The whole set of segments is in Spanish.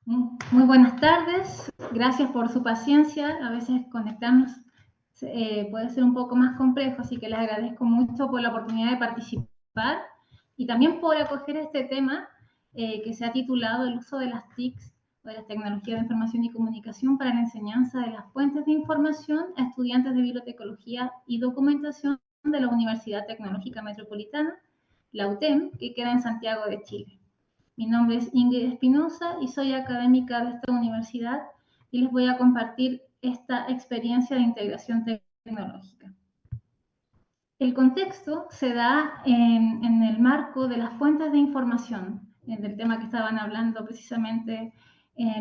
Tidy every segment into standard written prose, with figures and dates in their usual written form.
Muy buenas tardes, gracias por su paciencia. A veces conectarnos puede ser un poco más complejo, así que les agradezco mucho por la oportunidad de participar y también por acoger este tema que se ha titulado El uso de las TICs o de las tecnologías de información y comunicación para la enseñanza de las fuentes de información a estudiantes de bibliotecología y documentación de la Universidad Tecnológica Metropolitana, la UTEM, que queda en Santiago de Chile. Mi nombre es Ingrid Espinosa y soy académica de esta universidad y les voy a compartir esta experiencia de integración tecnológica. El contexto se da en el marco de las fuentes de información, del tema que estaban hablando precisamente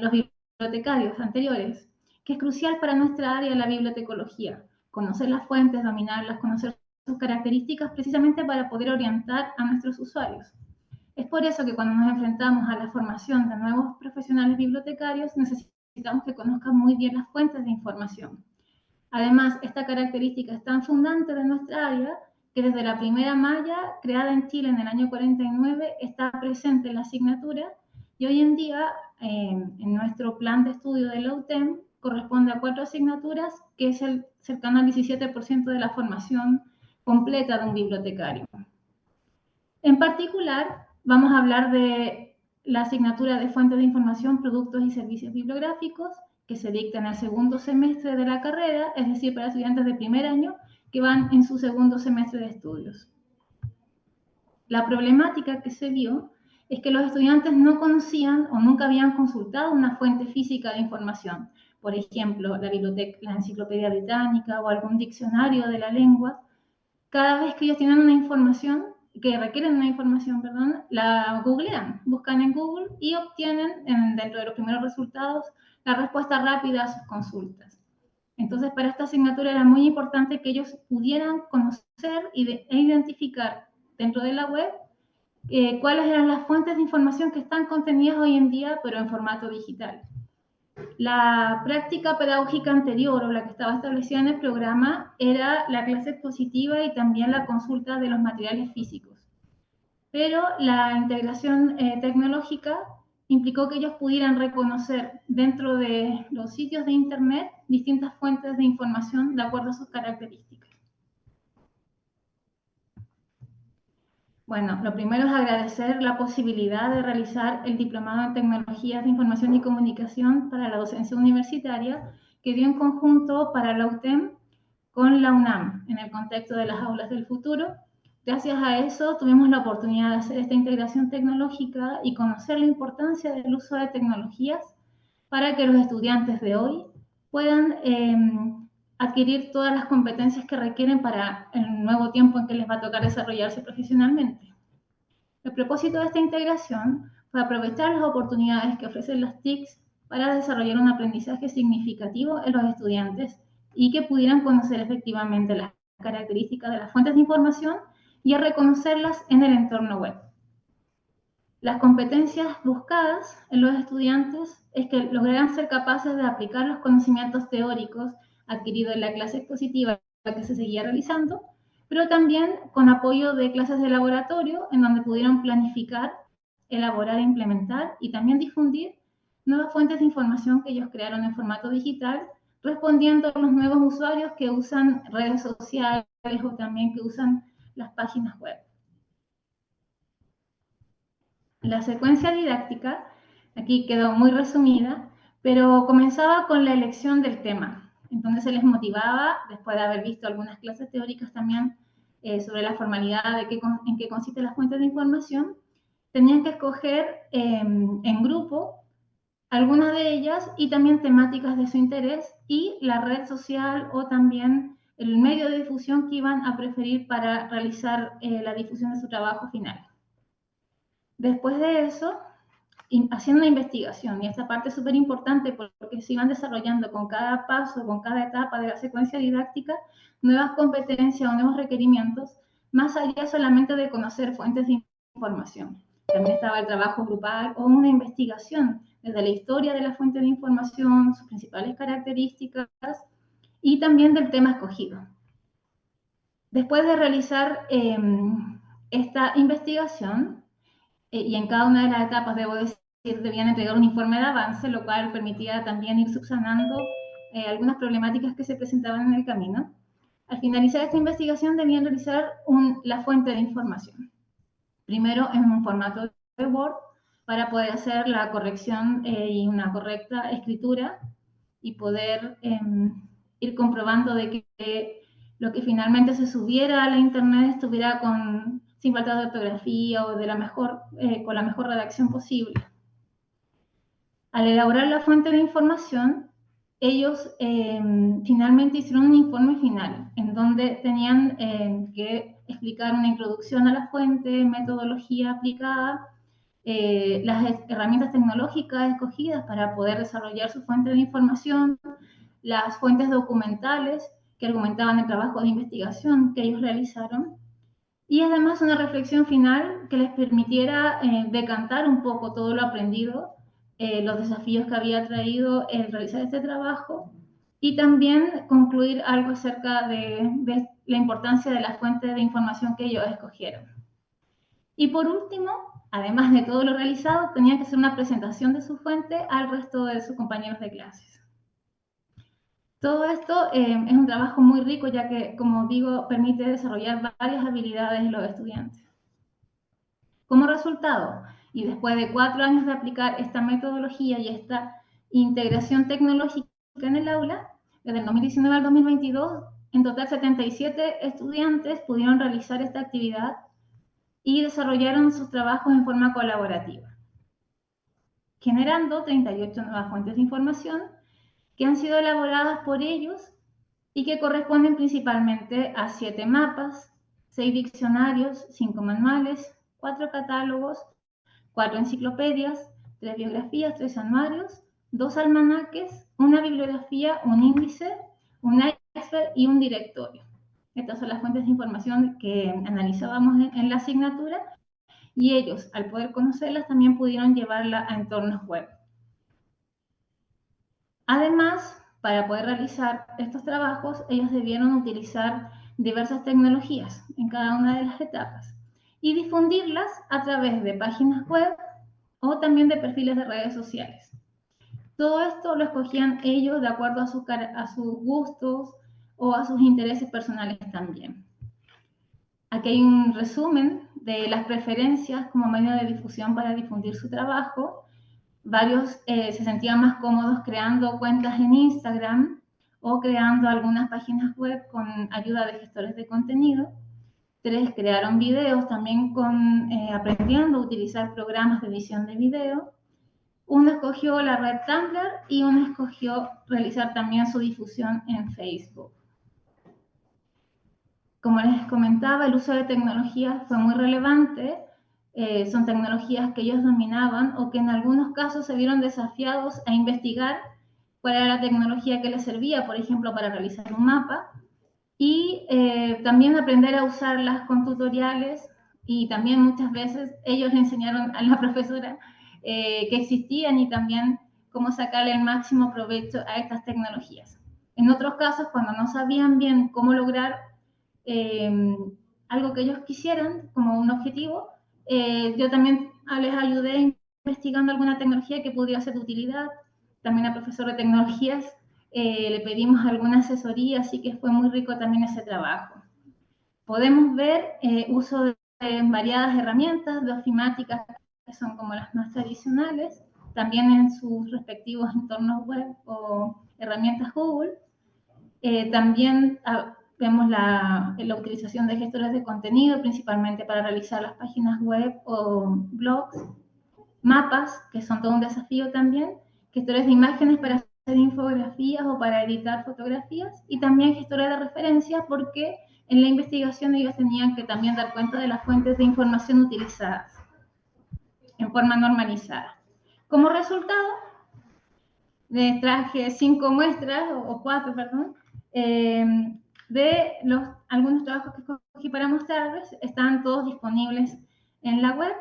los bibliotecarios anteriores, que es crucial para nuestra área, la bibliotecología. Conocer las fuentes, dominarlas, conocer sus características, precisamente para poder orientar a nuestros usuarios. Es por eso que cuando nos enfrentamos a la formación de nuevos profesionales bibliotecarios, necesitamos que conozcan muy bien las fuentes de información. Además, esta característica es tan fundante de nuestra área que desde la primera malla, creada en Chile en el año 49, está presente en la asignatura y hoy en día, en nuestro plan de estudio de la UTEM, corresponde a 4 asignaturas, que es el cercano al 17% de la formación completa de un bibliotecario. En particular, vamos a hablar de la asignatura de fuentes de información, productos y servicios bibliográficos, que se dicta en el segundo semestre de la carrera, es decir, para estudiantes de primer año que van en su segundo semestre de estudios. La problemática que se vio es que los estudiantes no conocían o nunca habían consultado una fuente física de información, por ejemplo, la Enciclopedia Británica o algún diccionario de la lengua. Cada vez que ellos tienen una información, que requieren una información, perdón, la googlean, buscan en Google y obtienen dentro de los primeros resultados la respuesta rápida a sus consultas. Entonces, para esta asignatura era muy importante que ellos pudieran conocer e identificar dentro de la web cuáles eran las fuentes de información que están contenidas hoy en día, pero en formato digital. La práctica pedagógica anterior o la que estaba establecida en el programa era la clase expositiva y también la consulta de los materiales físicos. Pero la integración tecnológica implicó que ellos pudieran reconocer dentro de los sitios de Internet distintas fuentes de información de acuerdo a sus características. Bueno, lo primero es agradecer la posibilidad de realizar el Diplomado en Tecnologías de Información y Comunicación para la docencia universitaria que dio en conjunto para la UTEM con la UNAM en el contexto de las aulas del futuro. Gracias a eso tuvimos la oportunidad de hacer esta integración tecnológica y conocer la importancia del uso de tecnologías para que los estudiantes de hoy puedan adquirir todas las competencias que requieren para el nuevo tiempo en que les va a tocar desarrollarse profesionalmente. El propósito de esta integración fue aprovechar las oportunidades que ofrecen las TICs para desarrollar un aprendizaje significativo en los estudiantes y que pudieran conocer efectivamente las características de las fuentes de información y a reconocerlas en el entorno web. Las competencias buscadas en los estudiantes es que lograran ser capaces de aplicar los conocimientos teóricos adquiridos en la clase expositiva que se seguía realizando, pero también con apoyo de clases de laboratorio en donde pudieron planificar, elaborar e implementar y también difundir nuevas fuentes de información que ellos crearon en formato digital, respondiendo a los nuevos usuarios que usan redes sociales o también que usan las páginas web. La secuencia didáctica, aquí quedó muy resumida, pero comenzaba con la elección del tema. Entonces se les motivaba, después de haber visto algunas clases teóricas también sobre la formalidad de en qué consiste la fuente de información, tenían que escoger en grupo algunas de ellas y también temáticas de su interés y la red social o también el medio de difusión que iban a preferir para realizar la difusión de su trabajo final. Después de eso, haciendo una investigación, y esta parte es súper importante porque se iban desarrollando con cada paso, con cada etapa de la secuencia didáctica, nuevas competencias o nuevos requerimientos, más allá solamente de conocer fuentes de información. También estaba el trabajo grupal o una investigación desde la historia de la fuente de información, sus principales características y también del tema escogido. Después de realizar esta investigación, y en cada una de las etapas, debo decir, debían entregar un informe de avance, lo cual permitía también ir subsanando algunas problemáticas que se presentaban en el camino. Al finalizar esta investigación debían realizar la fuente de información. Primero en un formato de Word para poder hacer la corrección y una correcta escritura y poder ir comprobando de que lo que finalmente se subiera a la internet estuviera sin falta de ortografía o con la mejor redacción posible. Al elaborar la fuente de información, ellos finalmente hicieron un informe final en donde tenían que explicar una introducción a la fuente, metodología aplicada, las herramientas tecnológicas escogidas para poder desarrollar su fuente de información, las fuentes documentales que argumentaban el trabajo de investigación que ellos realizaron, y además una reflexión final que les permitiera decantar un poco todo lo aprendido, los desafíos que había traído el realizar este trabajo, y también concluir algo acerca de la importancia de la fuente de información que ellos escogieron. Y por último, además de todo lo realizado, tenía que hacer una presentación de su fuente al resto de sus compañeros de clases. Todo esto es un trabajo muy rico, ya que, como digo, permite desarrollar varias habilidades en los estudiantes. Como resultado, y después de 4 años de aplicar esta metodología y esta integración tecnológica en el aula, desde el 2019 al 2022, en total 77 estudiantes pudieron realizar esta actividad y desarrollaron sus trabajos en forma colaborativa, generando 38 nuevas fuentes de información que han sido elaboradas por ellos y que corresponden principalmente a 7 mapas, 6 diccionarios, 5 manuales, 4 catálogos, 4 enciclopedias, 3 biografías, 3 anuarios, 2 almanaques, una bibliografía, un índice, un Excel y un directorio. Estas son las fuentes de información que analizábamos en la asignatura, y ellos, al poder conocerlas, también pudieron llevarla a entornos web. Además, para poder realizar estos trabajos, ellos debieron utilizar diversas tecnologías en cada una de las etapas y difundirlas a través de páginas web o también de perfiles de redes sociales. Todo esto lo escogían ellos de acuerdo a sus gustos o a sus intereses personales también. Aquí hay un resumen de las preferencias como medio de difusión para difundir su trabajo. Varios se sentían más cómodos creando cuentas en Instagram o creando algunas páginas web con ayuda de gestores de contenido. 3 crearon videos también aprendiendo a utilizar programas de edición de video. 1 escogió la red Tumblr y 1 escogió realizar también su difusión en Facebook. Como les comentaba, el uso de tecnologías fue muy relevante. Son tecnologías que ellos dominaban o que en algunos casos se vieron desafiados a investigar cuál era la tecnología que les servía, por ejemplo, para realizar un mapa, y también aprender a usarlas con tutoriales, y también muchas veces ellos le enseñaron a la profesora que existían y también cómo sacarle el máximo provecho a estas tecnologías. En otros casos, cuando no sabían bien cómo lograr algo que ellos quisieran como un objetivo, yo también les ayudé investigando alguna tecnología que pudiera ser de utilidad. También al profesor de tecnologías le pedimos alguna asesoría, así que fue muy rico también ese trabajo. Podemos ver uso de variadas herramientas de ofimática que son como las más tradicionales, también en sus respectivos entornos web o herramientas Google. También vemos la utilización de gestores de contenido, principalmente para realizar las páginas web o blogs, mapas, que son todo un desafío también, gestores de imágenes para hacer infografías o para editar fotografías, y también gestores de referencia, porque en la investigación ellos tenían que también dar cuenta de las fuentes de información utilizadas en forma normalizada. Como resultado, les traje 5 muestras, o 4, perdón, de algunos trabajos que escogí para mostrarles. Están todos disponibles en la web,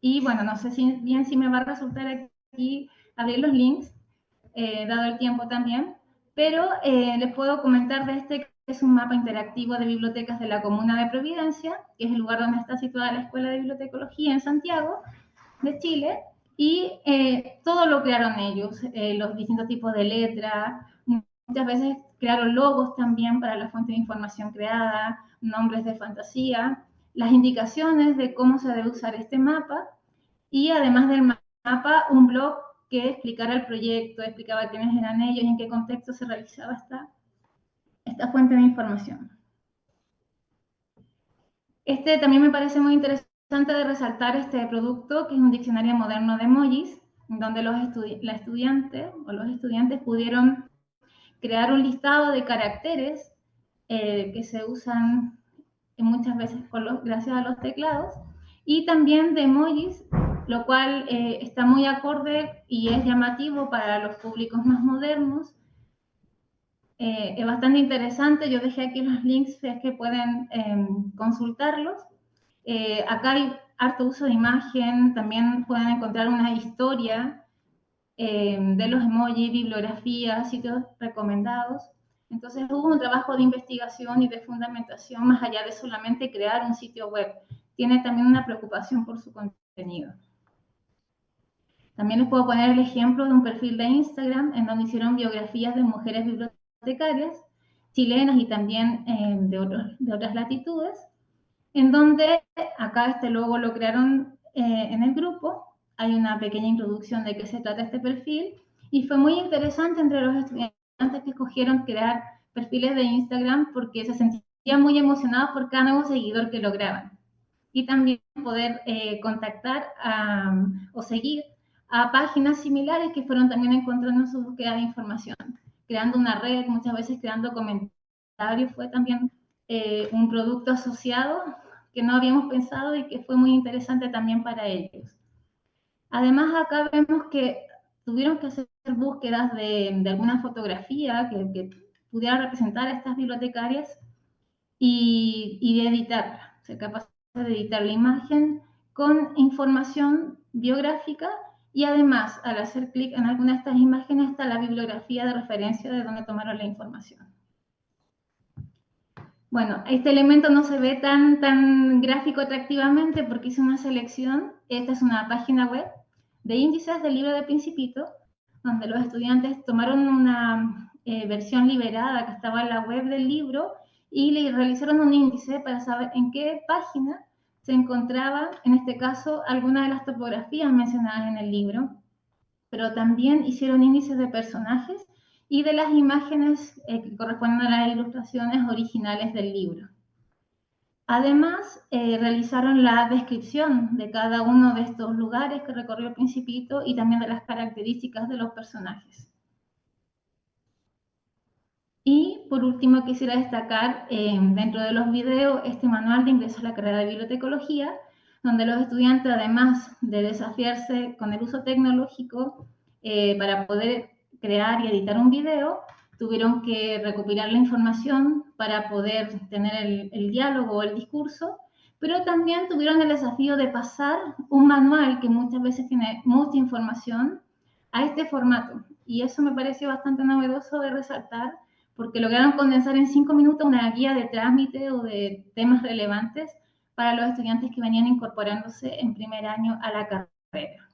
y bueno, no sé si me va a resultar aquí abrir los links, dado el tiempo también, pero les puedo comentar de este, que es un mapa interactivo de bibliotecas de la Comuna de Providencia, que es el lugar donde está situada la Escuela de Bibliotecología en Santiago de Chile, Y todo lo crearon ellos, los distintos tipos de letras, muchas veces crearon logos también para la fuente de información creada, nombres de fantasía, las indicaciones de cómo se debe usar este mapa, y además del mapa, un blog que explicara el proyecto, explicaba quiénes eran ellos y en qué contexto se realizaba esta fuente de información. Este también me parece muy interesante de resaltar este producto, que es un diccionario moderno de emojis, donde los estudiantes pudieron crear un listado de caracteres que se usan muchas veces gracias a los teclados, y también de emojis, lo cual está muy acorde y es llamativo para los públicos más modernos. Es bastante interesante, yo dejé aquí los links que pueden consultarlos. Acá hay harto uso de imagen, también pueden encontrar una historia de los emojis, bibliografías, sitios recomendados. Entonces hubo un trabajo de investigación y de fundamentación más allá de solamente crear un sitio web. Tiene también una preocupación por su contenido. También les puedo poner el ejemplo de un perfil de Instagram en donde hicieron biografías de mujeres bibliotecarias chilenas y también de otras latitudes, en donde acá este logo lo crearon en el grupo. Hay una pequeña introducción de qué se trata este perfil, y fue muy interesante entre los estudiantes que escogieron crear perfiles de Instagram porque se sentían muy emocionados por cada nuevo seguidor que lograban, y también poder contactar o seguir a páginas similares que fueron también encontrando en su búsqueda de información, creando una red, muchas veces creando comentarios. Fue también un producto asociado que no habíamos pensado y que fue muy interesante también para ellos. Además, acá vemos que tuvieron que hacer búsquedas de alguna fotografía que pudiera representar a estas bibliotecarias y de editarla, ser capaz de editar la imagen con información biográfica, y además, al hacer clic en alguna de estas imágenes está la bibliografía de referencia de donde tomaron la información. Bueno, este elemento no se ve tan gráfico atractivamente porque hice una selección. Esta es una página web de índices del libro de Principito, donde los estudiantes tomaron una versión liberada que estaba en la web del libro y le realizaron un índice para saber en qué página se encontraba, en este caso, alguna de las topografías mencionadas en el libro, pero también hicieron índices de personajes y de las imágenes que corresponden a las ilustraciones originales del libro. Además, realizaron la descripción de cada uno de estos lugares que recorrió el Principito y también de las características de los personajes. Y por último quisiera destacar dentro de los videos este manual de ingreso a la carrera de bibliotecología, donde los estudiantes, además de desafiarse con el uso tecnológico para poder crear y editar un video, tuvieron que recopilar la información para poder tener el diálogo o el discurso, pero también tuvieron el desafío de pasar un manual que muchas veces tiene mucha información a este formato. Y eso me pareció bastante novedoso de resaltar, porque lograron condensar en 5 minutos una guía de trámite o de temas relevantes para los estudiantes que venían incorporándose en primer año a la carrera.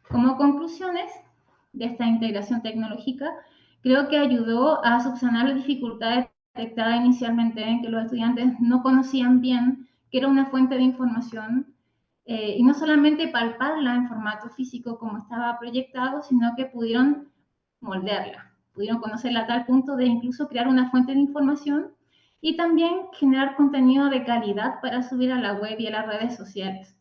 Como conclusiones de esta integración tecnológica, creo que ayudó a subsanar las dificultades detectadas inicialmente en que los estudiantes no conocían bien qué era una fuente de información, y no solamente palparla en formato físico como estaba proyectado, sino que pudieron moldearla, pudieron conocerla a tal punto de incluso crear una fuente de información y también generar contenido de calidad para subir a la web y a las redes sociales,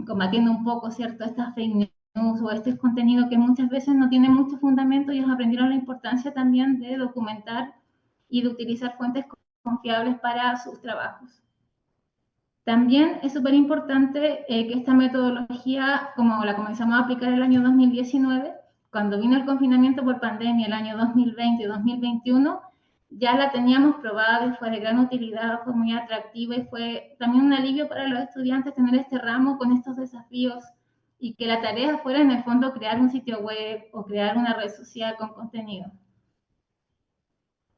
combatiendo un poco, ¿cierto?, estas fake news o este contenido que muchas veces no tiene mucho fundamento. Ellos aprendieron la importancia también de documentar y de utilizar fuentes confiables para sus trabajos. También es súper importante que esta metodología, como la comenzamos a aplicar el año 2019, cuando vino el confinamiento por pandemia el año 2020 y 2021, ya la teníamos probada y fue de gran utilidad, fue muy atractiva y fue también un alivio para los estudiantes tener este ramo con estos desafíos y que la tarea fuera en el fondo crear un sitio web o crear una red social con contenido.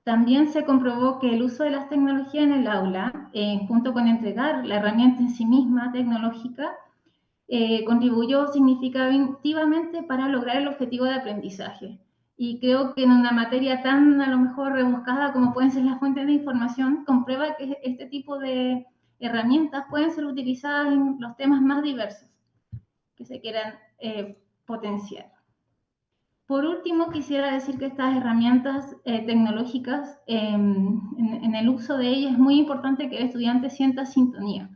También se comprobó que el uso de las tecnologías en el aula, junto con entregar la herramienta en sí misma tecnológica, contribuyó significativamente para lograr el objetivo de aprendizaje. Y creo que en una materia tan a lo mejor rebuscada como pueden ser las fuentes de información, comprueba que este tipo de herramientas pueden ser utilizadas en los temas más diversos que se quieran potenciar. Por último, quisiera decir que estas herramientas tecnológicas, en el uso de ellas es muy importante que el estudiante sienta sintonía.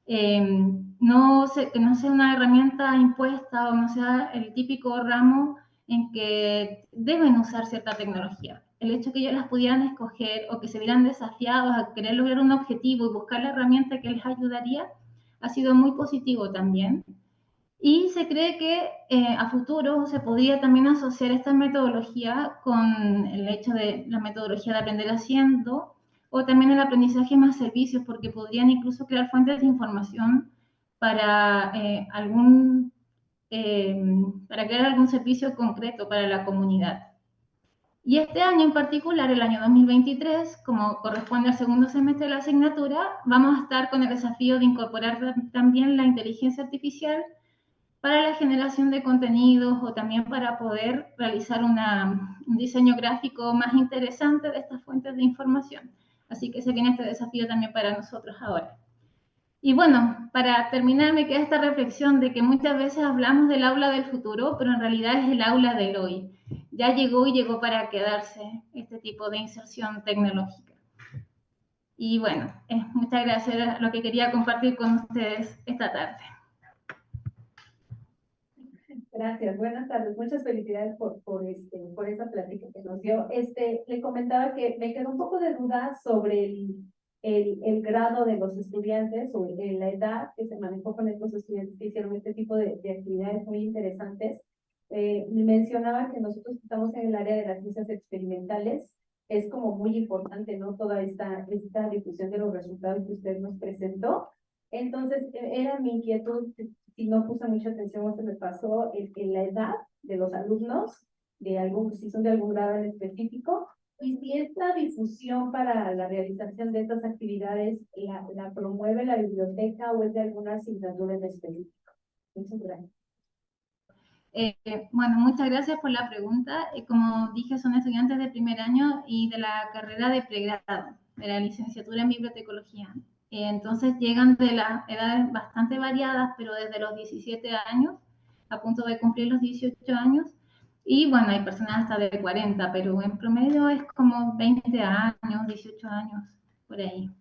Que no sea una herramienta impuesta o no sea el típico ramo en que deben usar cierta tecnología. El hecho que ellos las pudieran escoger o que se vieran desafiados a querer lograr un objetivo y buscar la herramienta que les ayudaría ha sido muy positivo también. Y se cree que a futuro se podría también asociar esta metodología con el hecho de la metodología de aprender haciendo o también el aprendizaje más servicios, porque podrían incluso crear fuentes de información para, para crear algún servicio concreto para la comunidad. Y este año en particular, el año 2023, como corresponde al segundo semestre de la asignatura, vamos a estar con el desafío de incorporar también la inteligencia artificial para la generación de contenidos o también para poder realizar un diseño gráfico más interesante de estas fuentes de información. Así que se viene este desafío también para nosotros ahora. Y bueno, para terminar me queda esta reflexión de que muchas veces hablamos del aula del futuro, pero en realidad es el aula del hoy. Ya llegó y llegó para quedarse este tipo de inserción tecnológica. Y bueno, muchas gracias a lo que quería compartir con ustedes esta tarde. Gracias, buenas tardes. Muchas felicidades por esa plática que nos dio. Le comentaba que me quedó un poco de duda sobre el grado de los estudiantes o la edad que se manejó con estos estudiantes que hicieron este tipo de actividades muy interesantes. Mencionaba que nosotros que estamos en el área de las ciencias experimentales, es como muy importante, ¿no? Toda esta difusión de los resultados que usted nos presentó. Entonces, era mi inquietud, si no puse mucha atención o se me pasó, en la edad de los alumnos, si son de algún grado en específico, y si esta difusión para la realización de estas actividades la promueve la biblioteca o es de alguna asignatura en específico. Muchas gracias. Bueno, muchas gracias por la pregunta. Como dije, son estudiantes de primer año y de la carrera de pregrado, de la licenciatura en bibliotecología. Entonces llegan de las edades bastante variadas, pero desde los 17 años, a punto de cumplir los 18 años. Y bueno, hay personas hasta de 40, pero en promedio es como 20 años, 18 años, por ahí,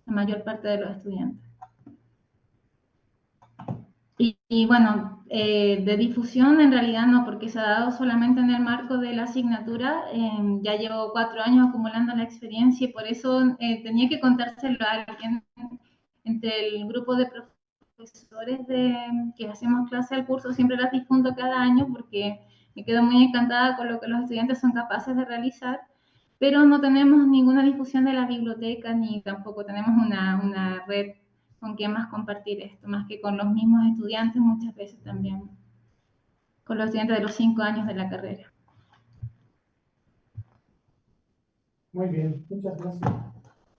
la mayor parte de los estudiantes. Y bueno, de difusión en realidad no, porque se ha dado solamente en el marco de la asignatura. Ya llevo 4 años acumulando la experiencia y por eso tenía que contárselo a alguien entre el grupo de profesores que hacemos clase al curso. Siempre las difundo cada año porque me quedo muy encantada con lo que los estudiantes son capaces de realizar, pero no tenemos ninguna difusión de la biblioteca ni tampoco tenemos una red con quién más compartir esto, más que con los mismos estudiantes muchas veces también, con los estudiantes de los 5 años de la carrera. Muy bien, muchas gracias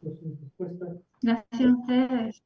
por su respuesta. Gracias a ustedes.